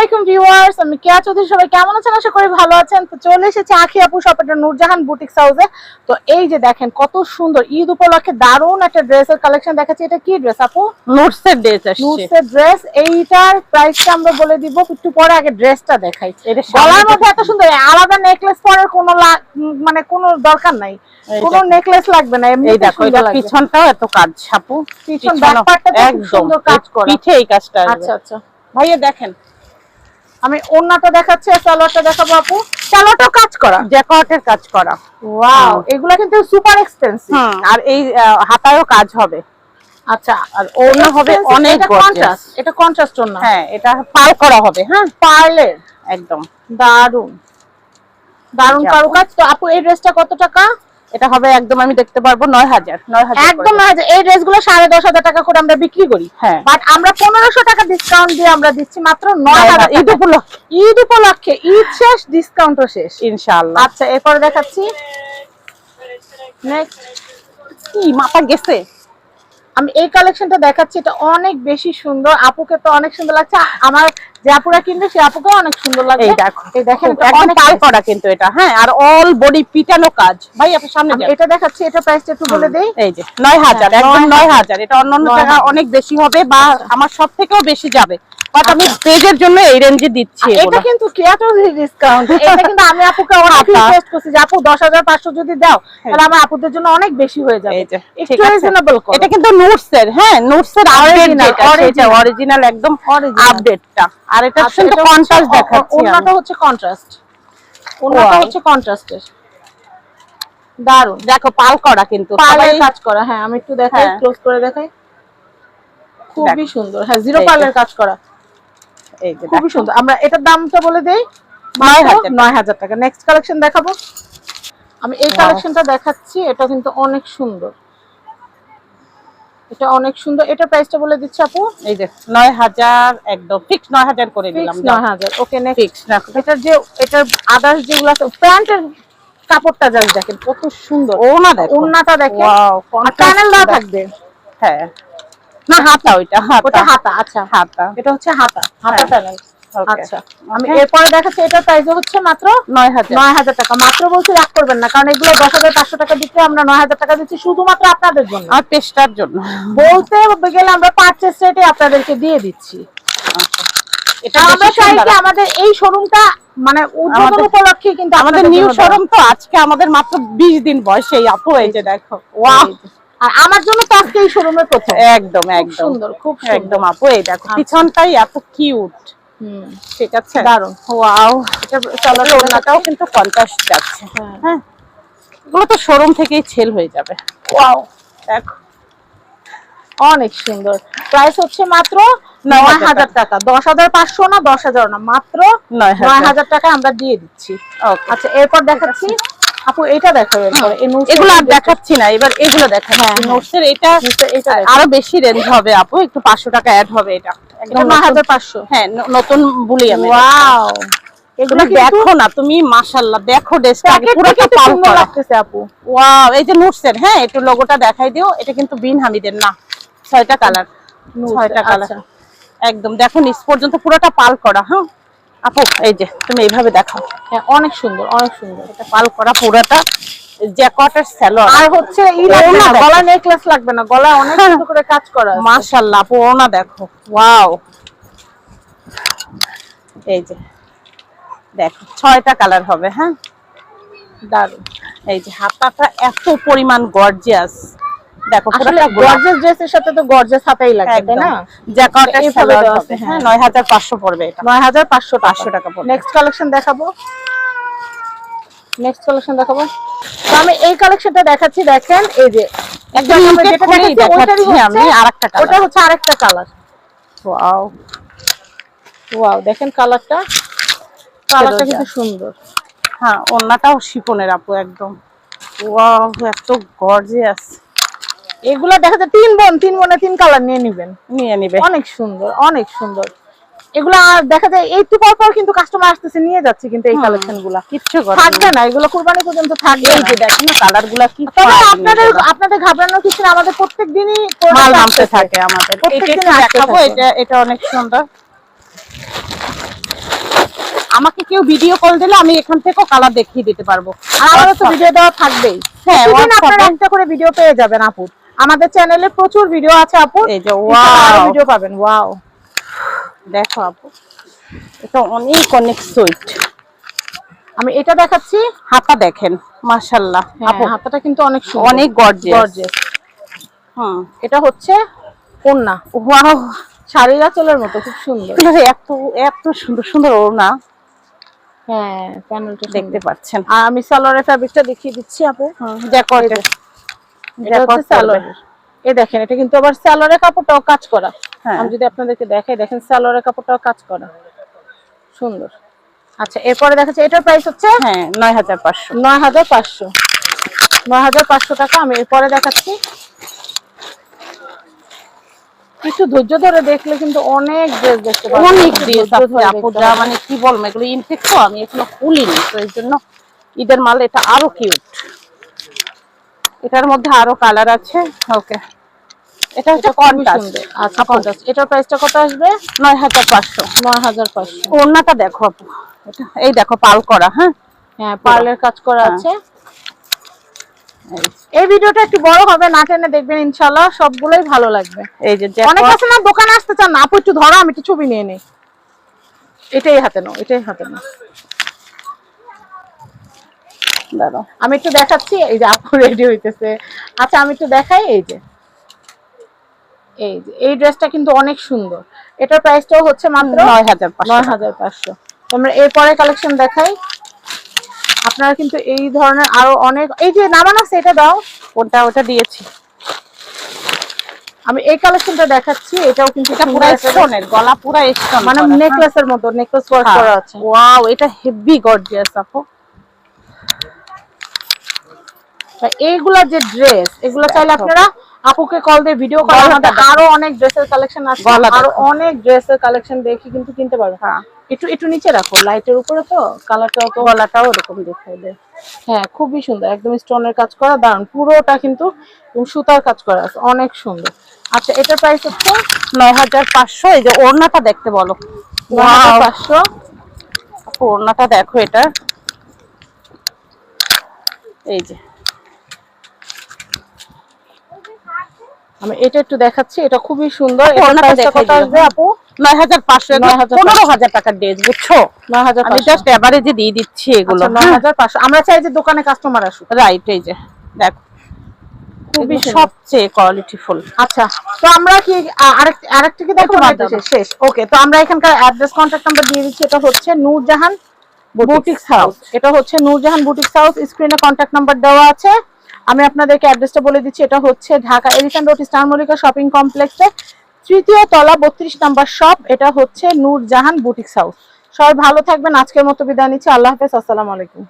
আলাইকুম ভিউয়ার্স, আমি কেয়া চৌধুরী। সবাই কেমন আছেন? আশা করি ভালো আছেন। তো চলে এসেছি আখি আপু শপ, এটা নূরজাহান বুটিক্স হাউসে। তো এই যে দেখেন কত সুন্দর ঈদ উপলক্ষে দারুণ একটা ড্রেসের কালেকশন দেখাচ্ছি। এটা কি ড্রেস আপু? নোটসের ড্রেস আসছে। নোটসের ড্রেস। এইটার প্রাইসটা আমরা বলে দিব একটু পরে, আগে ড্রেসটা দেখাই। এটা গলার মধ্যে এত সুন্দর, আলাদা নেকলেস পরার কোনো মানে কোনো দরকার নাই, কোনো নেকলেস লাগবে না। এমনি দেখো এটা পিছনটাও এত কাজ আপু, পিছন ব্যাক পার্টটা খুব সুন্দর কাজ করা, পিঠে এই কাজটা। আচ্ছা আচ্ছা ভাইয়া দেখেন, আমি ওন্নাটা দেখাচ্ছি, সালোয়ারটা দেখাবো আপু। সালোয়ারটাও কাজ করা, জ্যাকটের কাজ করা। ওয়াও, এগুলা কিন্তু সুপার এক্সপেন্সিভ। আর এই হাতায়ও কাজ হবে। আচ্ছা, আর ওড়না হবে অনেক গর্জিয়াস। এটা কন্ট্রাস্ট ওড়না। হ্যাঁ, এটা পার করা হবে। হ্যাঁ, পার্লের একদম দারুন দারুন কারুকাজ। তো আপু এই ড্রেসটা কত টাকা? এটা হবে একদম, আমি দেখতে পারবো 9000 একদম 9000। এই ড্রেসগুলো 10,500 টাকা করে আমরা বিক্রি করি। হ্যাঁ, বাট আমরা 1500 টাকা ডিসকাউন্ট দিয়ে আমরা দিচ্ছি মাত্র 9000। ঈদ উপলক্ষে, ঈদ উপলক্ষে, ঈদ শেষ, ডিসকাউন্টও শেষ ইনশাআল্লাহ। আচ্ছা, এরপরে দেখাচ্ছি নেক্সট। কি মাথা গেছে, আমি এই কালেকশনটা দেখাচ্ছি, এটা অনেক বেশি সুন্দর। আপুকে তো অনেক সুন্দর লাগছে, আমার যে আপুরা কিনবে সে আপুকে অনেক সুন্দর লাগবে। এই দেখো, এই দেখেন অনেক কাজ করা কিন্তু এটা। হ্যাঁ, আর অল বডি পিটানো কাজ। ভাই আপনি সামনে যান, এটা দেখাচ্ছি। এটা প্রাইসটা একটু বলে দেই। এই যে 9000, একদম 9000। এটা অন্যান্য জায়গা অনেক বেশি হবে বা আমার সব থেকেও বেশি যাবে, বাট আমি পেজের জন্য এই রেঞ্জে দিচ্ছি। এটা কিন্তু কেয়া চৌধুরী ডিসকাউন্ট। এটা কিন্তু আমি আপুকে অনেক রিকোয়েস্ট করছি যে আপু 10,500 যদি দাও তাহলে আমার আপুদের জন্য অনেক বেশি হয়ে যাবে। একটু রিজনেবল করো। এটা কিন্তু নোটসের, হ্যাঁ নোটসের আপডেট, যেটা অরিজিনাল একদম আপডেটটা। আর এটা কিন্তু কন্ট্রাস্ট দেখাচ্ছি। ওন্নাটা হচ্ছে কন্ট্রাস্ট, ওন্নাটা হচ্ছে কন্ট্রাস্টের। দারুন, দেখো পাল করা কিন্তু, পালের কাজ করা। হ্যাঁ, আমি একটু দেখাই, ক্লোজ করে দেখাই। খুবই সুন্দর। হ্যাঁ, জিরো পালের কাজ করা, এই যে খুবই সুন্দর। আমরা এটার দামটা বলে দেই, 9000 টাকা। নেক্সট কালেকশন দেখাবো। আমি এই কালেকশনটা দেখাচ্ছি, এটা কিন্তু অনেক সুন্দর, এটা অনেক সুন্দর। এটা প্রাইসটা বলে দিচ্ছি আপু। এই যে 9000, একদম ফিক্স 9000 করে দিলাম। 9000। ওকে, নেক্সট। ফিক্স রাখো। এটার যে এটার আদার্স যেগুলো আছে, প্যান্টের কাপড়টা জাস্ট দেখেন কত সুন্দর। ওনা দেখো, ওন্নাটা দেখেন, ওয়াও, আর প্যানেল দেওয়া থাকবে। হ্যাঁ, না হাতা, ওইটা ওটা হাতা। আচ্ছা, হাতা, এটা হচ্ছে হাতা, হাতা প্যানেল। আচ্ছা, আমি Okay. এরপরে দেখাচ্ছি। এটা প্রাইস হচ্ছে মাত্র 9000 টাকা। মাত্র বলছি, রাগ করবেন না, কারণ এগুলো 10,500 টাকা দিতে আমরা 9000 টাকা দিচ্ছি শুধুমাত্র আপনাদের জন্য, আর পেস্টার জন্য। বলতে গেলে আমরা পারচেজ রেটে আপনাদেরকে দিয়ে দিচ্ছি। এটা আমরা চাই কি আমাদের এই শোরুমটা মানে উদ্বোধন উপলক্ষে, কিন্তু আমাদের নিউ শোরুম তো আজকে আমাদের মাত্র 20 দিন বয়স। এই আপু এই যে দেখো, ওয়াও, আর আমার জন্য তো আজকে এই শোরুমের প্রথম। একদম একদম সুন্দর, খুব একদম আপু এই দেখো পিছনটাই এত কিউট। ঠিক আছে, দারুন। ওয়াও, এটা সালোয়ারটাও কিন্তু কন্ট্রাস্ট যাচ্ছে। হ্যাঁ, এগুলো তো শোরুম থেকেই সেল হয়ে যাবে। ওয়াও, দেখো অনেক সুন্দর। প্রাইস হচ্ছে মাত্র 9000 টাকা। 10,500 না, 10,000 না, মাত্র 9000 টাকা আমরা দিয়ে দিচ্ছি। আচ্ছা, এরপর দেখাচ্ছি আপু, এটা দেখাবো। এরপর এগুলো আর দেখাচ্ছি না, এবার এগুলো দেখাচ্ছি। নোটসের এটা আরো বেশি রেঞ্জ হবে আপু, একটু 500 টাকা অ্যাড হবে। এটা একদম 9500। হ্যাঁ, নতুন বুলি আমি। ওয়াও, এগুলো দেখো না তুমি, মাশাআল্লাহ, দেখো ড্রেসটা পুরোটা পাল করা লাগতেছে আপু। ওয়াও, এই যে নোটসের, হ্যাঁ একটু লোগোটা দেখাই দিও। এটা কিন্তু বিন হামিদের না, 6টা কালার, 6টা কালার একদম। দেখো নিচ পর্যন্ত পুরোটা পাল করা। হ্যাঁ আপু, এই যে তুমি এইভাবে দেখাও। হ্যাঁ, অনেক সুন্দর, অনেক সুন্দর। এটা পাল করা পুরোটা, জ্যাকটের সালোয়ার। আর হচ্ছে গলা নেকলেস লাগবে না, গলা অনেক সুন্দর করে কাজ করা আছে। মাশাআল্লাহ আপু, ওনা দেখো, ওয়াও, এই যে দেখো 6টা কালার হবে। হ্যাঁ, দারুণ। এই যে হাতাটা এত পরিমাণ গর্জিয়াস। দেখো আসলে গর্জিয়াস ড্রেসের সাথে তো গর্জিয়াস হাতাই লাগবে, তাই না? জ্যাকটের সালোয়ার হবে। হ্যাঁ, 9500 পড়বে। এটা 9500 টাকা পড়বে। নেক্সট কালেকশন দেখাবো, নেক্সট কালেকশন দেখাবো। তো আমি এই কালেকশনটা দেখাচ্ছি। দেখেন, এই যে একদম যেটা দেখাচ্ছি আমি, আরেকটা কালার, ওটা হচ্ছে আরেকটা কালার। ওয়াও, ওয়াও, দেখেন কালারটা, কালারটা কিন্তু সুন্দর। হ্যাঁ, ওন্নাটাও শিফনের আপু, একদম ওয়াও, এত গর্জিয়াস। এগুলা দেখা যায় 3 বোনে 3 কালার নিয়ে নেবেন, নিয়ে নিবে। অনেক সুন্দর, অনেক সুন্দর। এগুলা দেখা যায় একটু পর পর কিন্তু কাস্টমার আসতেছে, নিয়ে যাচ্ছে, কিন্তু এই কালেকশনগুলা কিচ্ছু থাকবে না, এগুলো কুরবানি পর্যন্ত থাকবে। এই যে দেখেন না কালারগুলা কি। তবে আপনাদের ঘাবড়ানোর কিছু না, আমাদের প্রত্যেকদিনই মাল নামতে থাকে। আমাদের প্রত্যেকদিন দেখাবো। এটা অনেক সুন্দর। আমাকে কেউ ভিডিও কল দিলে আমি এখান থেকেও কালার দেখিয়ে দিতে পারবো। আর আমারও তো ভিডিও দেওয়া থাকবেই। হ্যাঁ, প্রতিদিন আপনারা একটা করে ভিডিও পেয়ে যাবেন আপু। আমাদের চ্যানেলে প্রচুর ভিডিও আছে আপু, এই যে ওয়াও ভিডিও পাবেন। ওয়াও, দেখো আপু, এটা অনেক অনেক সুইট। আমি এটা দেখাচ্ছি, হাতা দেখেন মাশাআল্লাহ আপু, হাতাটা কিন্তু অনেক সুন্দর, অনেক গর্জিয়াস। এটা হচ্ছে ওড়না, ওয়াও, শাড়ির আঁচলের মতো খুব সুন্দর। এত এত সুন্দর সুন্দর ওড়না, হ্যাঁ প্যানেলটা দেখতে পাচ্ছেন। আর আমি সালোয়ারের ফ্যাব্রিকটা দেখিয়ে দিচ্ছি আপু। দেখো এটা হচ্ছে সালোয়ার। এই দেখেন, এটা কিন্তু আবার সালোয়ারের কাপড়টাও কাজ করা। হ্যাঁ, আমি যদি আপনাদেরকে দেখাই, দেখেন সালোয়ারের কাপড়টাও কাজ করা, সুন্দর। আচ্ছা, এরপরে দেখাচ্ছি, এটার প্রাইস হচ্ছে 9500। 9500, 9500 টাকা। আমি এরপরে দেখাচ্ছি, কিছু ধৈর্য ধরে দেখলে কিন্তু অনেক ড্রেস দেখতে পাবেন। অনেক ড্রেস আছে আপু, যা মানে কি বলবো, এগুলো ইনটেক তো আমি এখনো খুলিনি, তো এর জন্য ঈদের মাল। এটা আরো কিউট, এটার মধ্যে আরো কালার আছে। ওকে, এটা হচ্ছে কন্ট্রাস্ট। আচ্ছা, কন্ট্রাস্ট। এটার প্রাইসটা কত আসবে? 9500। 9500। ওড়নাটা দেখো আপু, এটা এই দেখো পাল করা। হ্যাঁ, পার্লের কাজ করা আছে। এই ভিডিওটা একটু বড় হবে, না টেনে দেখবেন, ইনশাআল্লাহ সবগুলোই ভালো লাগবে। এই যে অনেক আছে না দোকানে আসতে চান না, আপু একটু ধরো, আমি একটু ছবি নিয়ে নেই। এটাই হাতে নাও, এটাই হাতে নাও। দাঁড়াও, আমি একটু দেখাচ্ছি, এই যে আপু রেডি হইতেছে। আচ্ছা, আমি একটু দেখাই। এই যে এই ড্রেসটা কিন্তু অনেক সুন্দর। এটার প্রাইসটাও হচ্ছে মাত্র 9500। আমরা এরপরে কালেকশন দেখাই। আপনারা কিন্তু এই ধরনের আরো অনেক, এই যে নামান আছে, এটা দাও, ওটা দিয়েছি। আমি এই কালেকশনটা দেখাচ্ছি। এটাও কিন্তু এটা পুরো স্টোনের, গলা পুরো স্টোন, মানে নেকলেসের মতো, নেকলেস ওয়ার্ক করা আছে। ওয়াও, এটা হেভি গর্জিয়াস আপু। এইগুলা যে ড্রেস, এগুলো চাইলে আপনারা আপুকে কল দিয়ে ভিডিও কল, আমাদের আরো অনেক ড্রেসের কালেকশন আছে, আরো অনেক ড্রেসের কালেকশন দেখি কিন্তু কিনতে পারবে। একটু একটু নিচে রাখো, লাইটের উপরে তো কালারটাও তো, গলাটাও এরকম দেখাই দেয়। হ্যাঁ খুবই সুন্দর, একদম স্টোনের কাজ করা, দারুন। পুরোটা কিন্তু সুতার কাজ করা আছে, অনেক সুন্দর। আচ্ছা, এটার প্রাইস হচ্ছে 9500। এই যে ওড়নাটা দেখতে বলো, 9500। ওড়নাটা দেখো, এটা এই যে, আমি এটা একটু দেখাচ্ছি, এটা খুবই সুন্দর। ওড়নাটা কত আসবে আপু? 9500। 15000 টাকার ড্রেস, বুঝছো? 9500। আমি জাস্ট এভারেজে দিয়ে দিচ্ছি এগুলো। 9500। আমরা চাই যে দোকানে কাস্টমার আসুক। রাইট, এই যে দেখো, খুবই সবচেয়ে কোয়ালিটিফুল। আচ্ছা, তো আমরা কি আরেকটা কি দেখো, শেষ? ওকে, তো আমরা এখানকার অ্যাড্রেস, কন্টাক্ট নাম্বার দিয়ে দিচ্ছি। এটা হচ্ছে নূরজাহান বুটিক্স হাউস। এটা হচ্ছে নূরজাহান বুটিক্স হাউস, স্ক্রিনে কন্টাক্ট নাম্বার দেওয়া আছে। আমি আপনাদেরকে অ্যাড্রেসটা বলে দিচ্ছি। এটা হচ্ছে Dhaka elephant road, star Mallika shopping কমপ্লেক্সে 3য় তলা 32 নাম্বার শপ। এটা হচ্ছে নূরজাহান বুটিক্স হাউস। সবাই ভালো থাকবেন, আজকের মতো বিদায় নিচ্ছি। আল্লাহ হাফেজ, আসসালামু আলাইকুম।